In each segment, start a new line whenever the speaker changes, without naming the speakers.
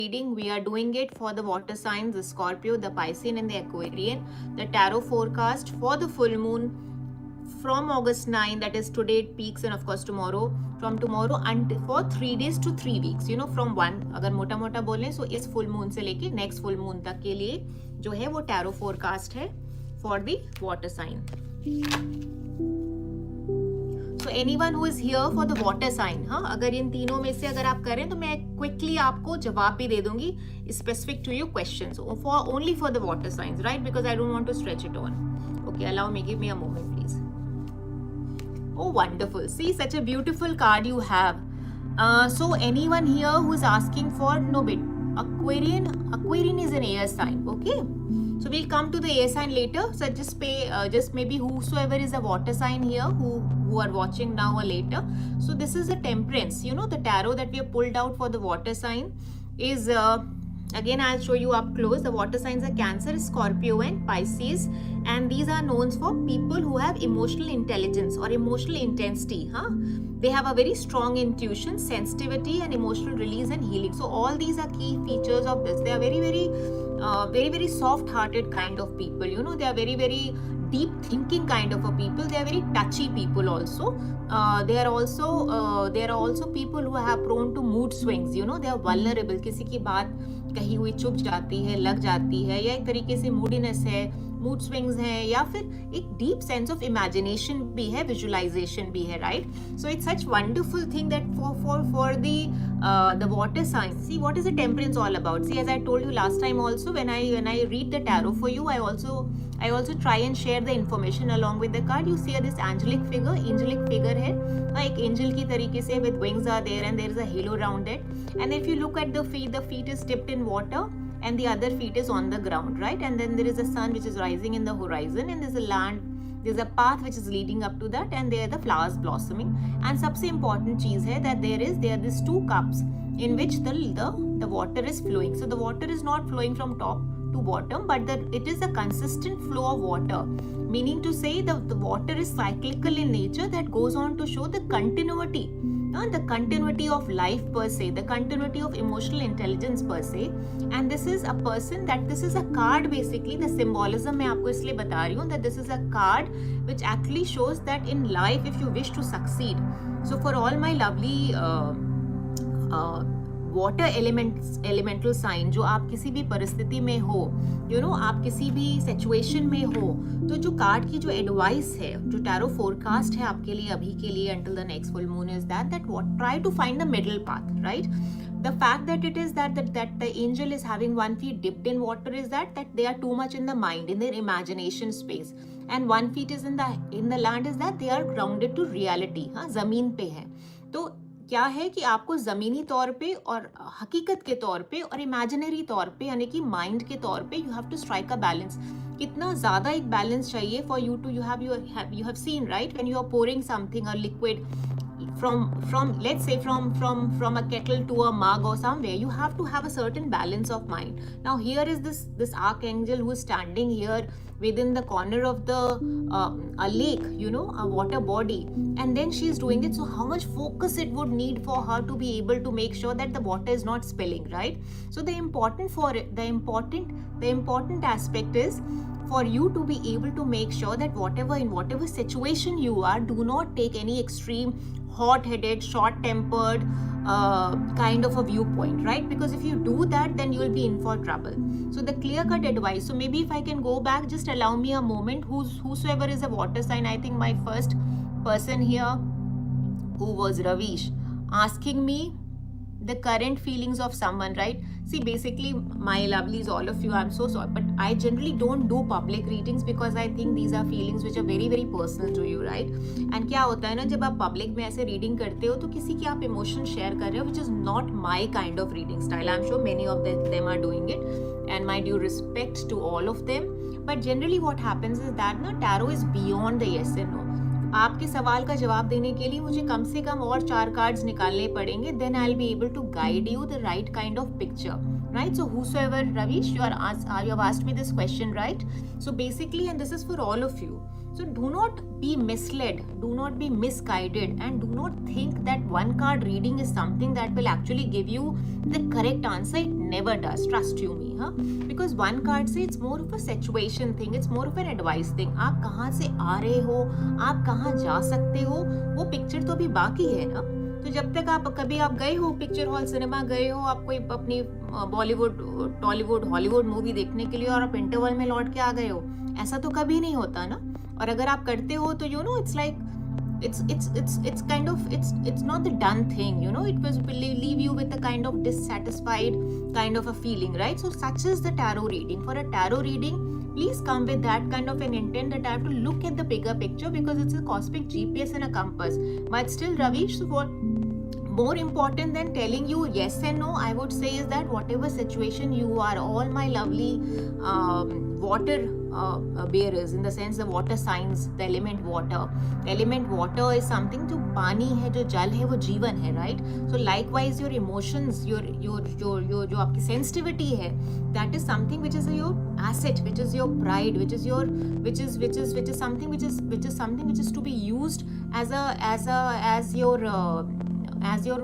reading. We are doing it for the water signs, the Scorpio, the Piscean, and the Aquarian. The tarot forecast for the full moon from August 9, that is today it peaks, and of course tomorrow, from tomorrow and for 3 days to 3 weeks, you know, from one, अगर मोटा मोटा बोलें, so इस full moon से लेके next full moon तक के लिए जो है वो tarot forecast है for the water sign. So anyone who is here for the water sign, हाँ, अगर इन तीनों में से अगर आप करें तो मैं quickly आपको जवाब भी दे दूंगी specific to your questions, for only for the water signs, right? Because I don't want to stretch it on. Okay, allow me, give me a moment, please. Oh, wonderful. See, such a beautiful card you have. So anyone here who is asking for, no bit, Aquarian is an air sign, okay? So we'll come to the air sign later. So just maybe whosoever is a water sign here who are watching now or later. So this is a temperance. You know, the tarot that we have pulled out for the water sign is, again I'll show you up close. The water signs are Cancer, Scorpio and Pisces. And these are known for people who have emotional intelligence or emotional intensity. They have a very strong intuition, sensitivity and emotional release and healing. So all these are key features of this. They are very soft-hearted kind of people. You know, they are very deep thinking kind of a people. They are very touchy people also. They are also people who have prone to mood swings. You know, they are vulnerable. किसी की बात कही हुई चुप जाती है, लग जाती है, या एक तरीके से मूडीनेस है, मूड स्विंग्स हैं, या फिर एक डीप सेंस ऑफ इमेजिनेशन भी है, विजुअलाइजेशन भी है, right? So it's such wonderful thing that for the water sign. See, what is the temperance all about? See, as I told you last time also, when I read the tarot for you, I also try and share the information along with the card. You see this angelic figure है, एक angel की तरीके से, with wings are there and there is a halo around it. And if you look at the feet is dipped in water and the other feet is on the ground, right? And then there is a sun which is rising in the horizon, and there's a land, there's a path which is leading up to that, and there are the flowers blossoming. And सबसे important चीज है that there are these two cups in which the water is flowing. So the water is not flowing from top to bottom, but it is a consistent flow of water, meaning to say the water is cyclical in nature, that goes on to show the continuity of life per se, the continuity of emotional intelligence per se. And this is a card, basically the symbolism मैं आपको इसलिए बता रही हूँ that this is a card which actually shows that in life, if you wish to succeed, so for all my lovely water elemental sign, जो आप किसी भी परिस्थिति में हो, आप किसी भी सिचुएशन में हो, तो जो कार्ड की जो एडवाइस है, जो टैरो फोरकास्ट है आपके लिए अभी के लिए until the next full moon is that try to find the middle path, right? The fact that it is that the angel is having one feet dipped in water is that they are too much in the mind, in their imagination space, and one feet is in the land is that they are grounded to reality. जमीन पे है. तो क्या है कि आपको ज़मीनी तौर पे और हकीकत के तौर पे और इमेजिनरी तौर पे, यानी कि माइंड के तौर पे, you have to strike a balance. कितना ज़्यादा एक बैलेंस चाहिए for you to you have seen, right, when you are pouring something, a liquid from let's say from a kettle to a mug or somewhere, you have to have a certain balance of mind. Now here is this archangel who is standing here within the corner of a lake, a water body, and then she is doing it. So how much focus it would need for her to be able to make sure that the water is not spilling, right? So the important aspect is for you to be able to make sure that in whatever situation you are, do not take any extreme hot-headed, short-tempered kind of a viewpoint, right? Because if you do that, then you will be in for trouble. So the clear-cut advice. So maybe if I can go back, just allow me a moment. Whosoever is a water sign, I think my first person here, who was Ravish, asking me the current feelings of someone, right? See, basically, my lovelies, all of you, I'm so sorry, but I generally don't do public readings because I think these are feelings which are very personal to you, right? And क्या होता है ना, जब आप public में ऐसे reading करते हो तो किसी के आप emotion share कर रहे हो, which is not my kind of reading style. I'm sure many of them are doing it, and my due respect to all of them. But generally what happens is that ना, tarot is beyond the yes and no. आपके सवाल का जवाब देने के लिए मुझे कम से कम और 4 कार्ड्स निकालने पड़ेंगे, then I'll be able to guide you the right kind of picture, right? So whosoever, Ravish, you have asked me this question, right? So basically, and this is for all of you, So do not be misled, do not be misguided, and do not think that one card reading is something that will actually give you the correct answer. It never does, trust you me, huh? Because one card से it's more of a situation thing, it's more of an advice thing. आप कहाँ से आ रहे हो, आप कहाँ जा सकते हो, वो पिक्चर तो अभी बाकी है ना. तो जब तक आप कभी आप गए हो पिक्चर हॉल, सिनेमा गए हो, आप कोई अपनी बॉलीवुड, टॉलीवुड, हॉलीवुड मूवी देखने के लिए और आप इंटरवल में लौट के आ गए हो, ऐसा तो कभी नहीं होता ना. और अगर आप करते हो तो you know it's like it's kind of it's not the done thing, you know. It will leave you with a kind of dissatisfied kind of a feeling, right? So such is the tarot reading. For a tarot reading, please come with that kind of an intent that I have to look at the bigger picture, because it's a cosmic GPS and a compass. But still, Ravish, so what more important than telling you yes and no, I would say, is that whatever situation you are, all my lovely water bearers, in the sense the water signs, the element water. Element water is something जो पानी है, जो जल है, वो जीवन है, right? So likewise your emotions, your जो आपकी sensitivity है, that is something which is your asset, which is your pride, which is something which is to be used as your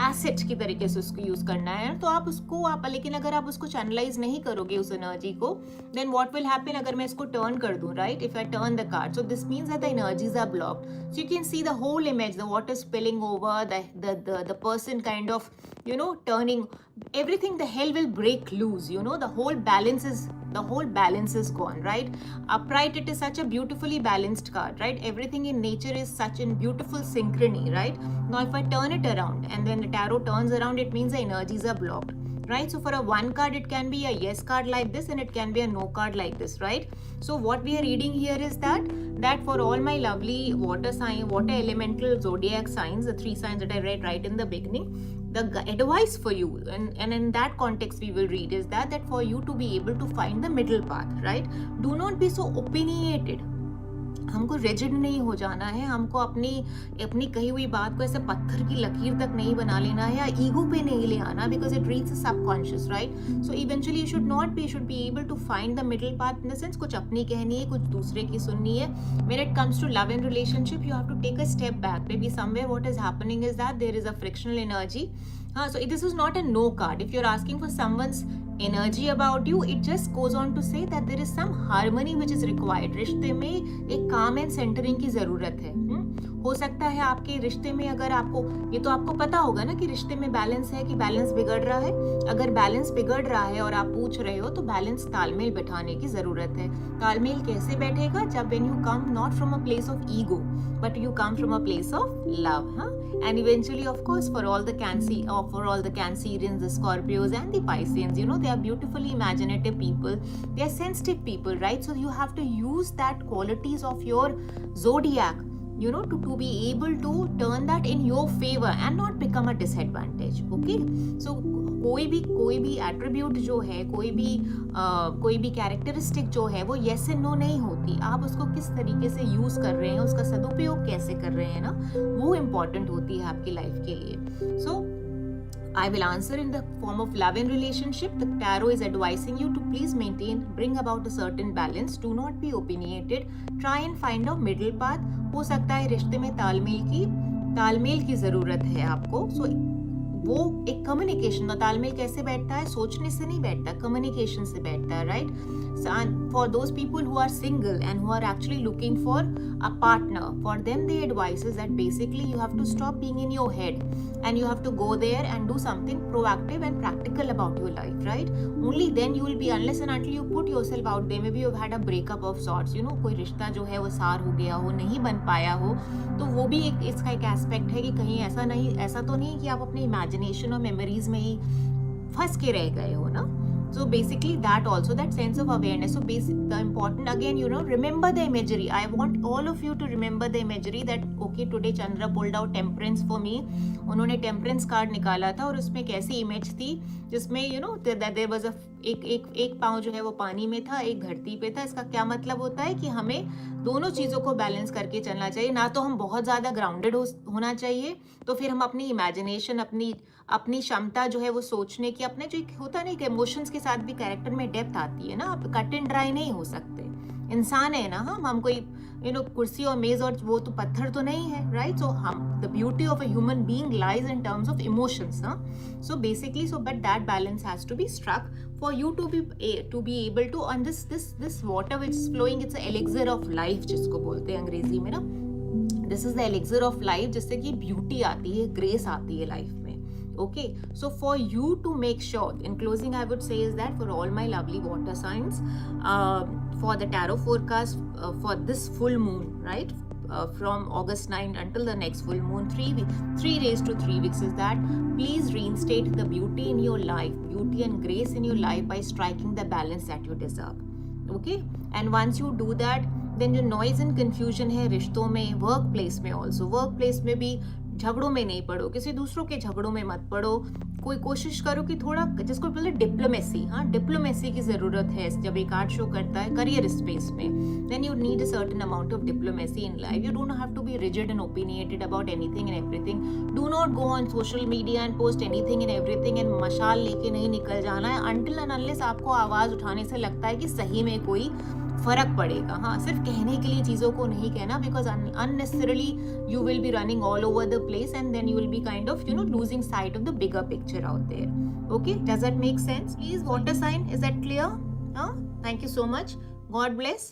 asset की तरीके से उसको यूज करना है. तो आप लेकिन अगर आप उसको चैनलाइज नहीं करोगे उस एनर्जी को, देन व्हाट विल हैपन, अगर मैं इसको टर्न कर दूं, right, if I turn the card, so this means that the energies are blocked. So you can see the whole image, the water spilling over, the person kind of, you know, turning everything, the hell will break loose, you know. The whole balance is gone, right? Upright, it is such a beautifully balanced card, right? Everything in nature is such in beautiful synchrony, right? Now if I turn it around and then the tarot turns around, it means the energies are blocked, right? So for a one card, it can be a yes card like this, and it can be a no card like this, right? So what we are reading here is that for all my lovely water elemental zodiac signs, the 3 signs that I read right in the beginning, the advice for you, and in that context we will read, is that for you to be able to find the middle path, right? Do not be so opinionated. हमको rigid नहीं हो जाना है, हमको अपनी कही हुई बात को ऐसे पत्थर की लकीर तक नहीं बना लेना है, या ईगो पे नहीं ले आना, because it reads the subconscious, right? So eventually you should be able to find the middle path, in the sense कुछ अपनी कहनी है, कुछ दूसरे की सुननी है. When it comes to love and relationship, you have to take a step back. Maybe somewhere what is happening is that there is a frictional energy. So this is not a no card. If you're asking for someone's energy about you, it just goes on to say that there is some harmony which is required. रिश्ते में एक calm and centering की जरूरत है. हो सकता है आपके रिश्ते में, अगर आपको ये तो आपको पता होगा ना कि रिश्ते में बैलेंस है कि बैलेंस बिगड़ रहा है. अगर बैलेंस बिगड़ रहा है और आप पूछ रहे हो, तो बैलेंस तालमेल बैठाने की जरूरत है. तालमेल कैसे बैठेगा? जब when you come not from a place of ego, but you come from a place of love, huh? And eventually, of course, for all the Cancerians, the Scorpios and the Pisceans, you know, they are beautifully imaginative people. They are sensitive people, right? So you have to use that qualities of your zodiac, you know, to be able to turn that in your favor and not become a disadvantage. Okay? So कोई भी attribute जो है, कोई भी characteristic जो है, वो yes and no नहीं होती. आप उसको किस तरीके से यूज कर रहे हैं, उसका सदुपयोग कैसे कर रहे हैं ना, वो इम्पोर्टेंट होती है आपकी लाइफ के लिए. सो I will answer in the form of love and relationship. The tarot is advising you to please bring about a certain balance. Do not be opinionated. Try and find a middle path. हो सकता है रिश्ते में तालमेल की जरूरत है आपको. So वो एक कम्युनिकेशन, तालमेल कैसे बैठता है? सोचने से नहीं बैठता, कम्युनिकेशन से बैठता है, right? For those people who are single and who are actually looking for a partner, for them the advice is that basically you have to stop being in your head and you have to go there and do something proactive and practical about your life, right? Only then you will be, unless and until you put yourself out there, maybe you've had a breakup of sorts, you know, कोई रिश्ता जो है वो सार हो गया हो, नहीं बन पाया हो, तो वो भी इसका एक एस्पेक्ट है कि कहीं ऐसा तो नहीं कि आप अपने इमेजिनेशन और मेमोरीज में ही फंस के रह गए हो ना. So basically that also, that sense of awareness. So the important, again, you know, remember the imagery. I want all of you to remember the imagery that okay, today Chandra pulled out temperance for me. उन्होंने temperance card निकाला था, और उसमें कैसी image थी जिसमें you know that there was a एक पाँव जो है वो पानी में था, एक धरती पे था. इसका क्या मतलब होता है कि हमें दोनों चीज़ों को बैलेंस करके चलना चाहिए. ना तो हम बहुत ज़्यादा ग्राउंडेड होना चाहिए, तो फिर हम अपनी इमेजिनेशन, अपनी क्षमता जो है वो सोचने की, अपने जो होता नहीं कि इमोशंस के साथ भी कैरेक्टर में डेप्थ आती है ना, आप कट एंड ड्राई नहीं हो सकते, इंसान है ना हम कोई कुर्सी और मेज और वो तो पत्थर तो नहीं है, right? So hmm the beauty of a human being lies in terms of emotions, so basically so but that balance has to be struck for you to be able to, and this water which is flowing, it's a elixir of life जिसको बोलते हैं अंग्रेजी में ना, this is the elixir of life, जिससे कि beauty आती है, ग्रेस आती है लाइफ में. Okay, so for you to make sure, in closing I would say is that for all my lovely water signs, for the tarot forecast for this full moon, right, from August 9 until the next full moon, 3 days to 3 weeks, is that please reinstate the beauty in your life, beauty and grace in your life by striking the balance that you deserve. Okay, and once you do that, then जो noise and confusion है रिश्तों में, work place में also, work place में भी झगड़ों में नहीं पड़ो, किसी दूसरों के झगड़ों में मत पड़ो. कोई कोशिश करो कि थोड़ा, जिसको बोलते हैं डिप्लोमेसी, हाँ डिप्लोमेसी की ज़रूरत है जब एक आर्ट शो करता है करियर स्पेस में. Then you need a certain amount of diplomacy in life. You don't have to be rigid and opinionated about anything and everything. Do not go on social media and post anything and everything and मशाल लेके नहीं निकल जाना है until and unless आपको आवाज़ उठाने से लगता है कि सही में कोई फर्क पड़ेगा. हाँ, सिर्फ कहने के लिए चीज़ों को नहीं कहना, because unnecessarily you will be running all over the place and then you will be kind of losing sight of the bigger picture out there. Okay, does that make sense? Please, water sign, is that clear? Thank you so much. God bless.